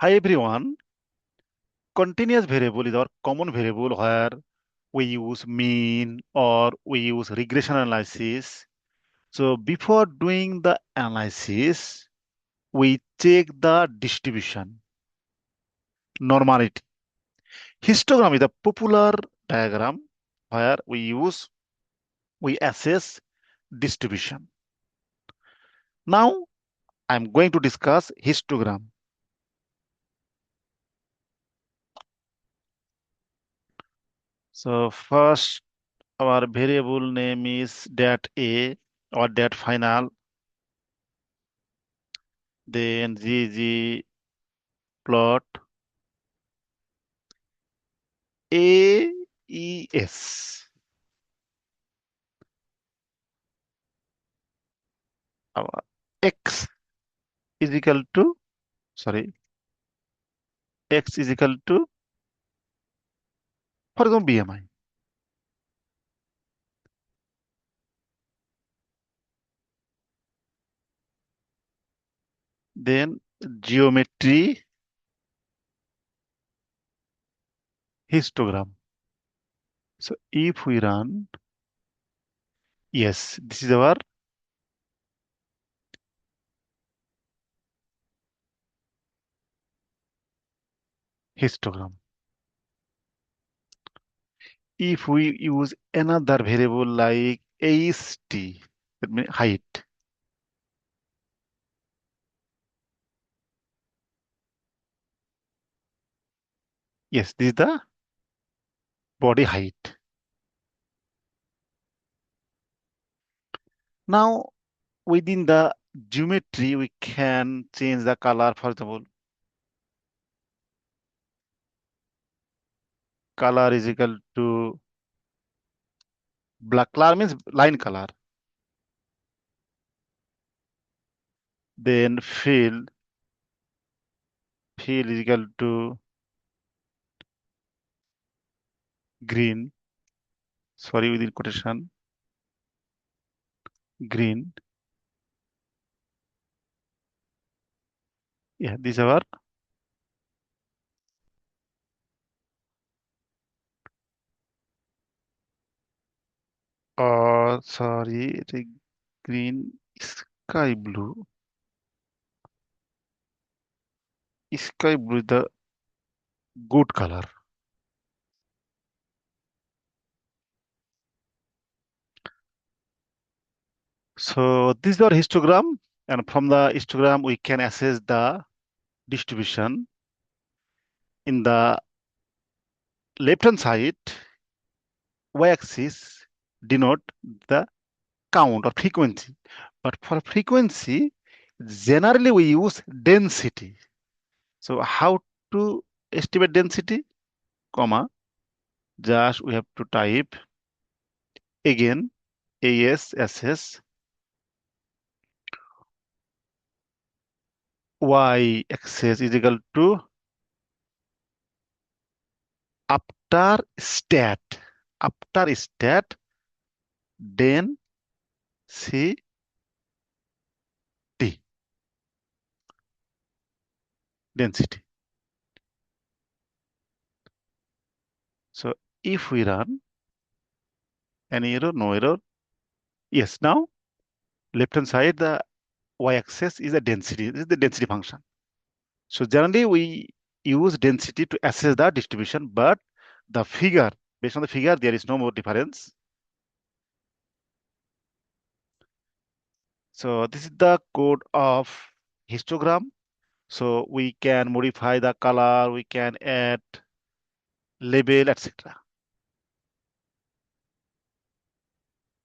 Hi everyone. Continuous variable is our common variable where we use mean or we use regression analysis. So before doing the analysis, we check the distribution, normality. Histogram is a popular diagram where we assess distribution. Now I'm going to discuss histogram. So first, our variable name is dat A or dat final. Then ggplot AES. Our x is equal to, sorry, x is equal to, for example, BMI. Then geometry histogram. So if we run, yes, this is our histogram. If we use another variable like AST, that means height. Yes, this is the body height. Now, within the geometry, we can change the color. For example, color is equal to black. Color means line color. Then fill is equal to green. Sorry, within quotation, green. Yeah, these are sorry, the green, sky blue. Sky blue is the good color. So this is our histogram, and from the histogram we can assess the distribution. In the left hand side, y-axis denote the count or frequency. But for frequency, generally we use density. So how to estimate density? Comma, just we have to type again ASSS y-axis is equal to after stat then C T density. So if we run any error, no error. Yes, now left hand side the y-axis is a density. This is the density function. So generally we use density to assess the distribution, but the figure, based on the figure, there is no more difference. So this is the code of histogram. So we can modify the color, we can add label, etc.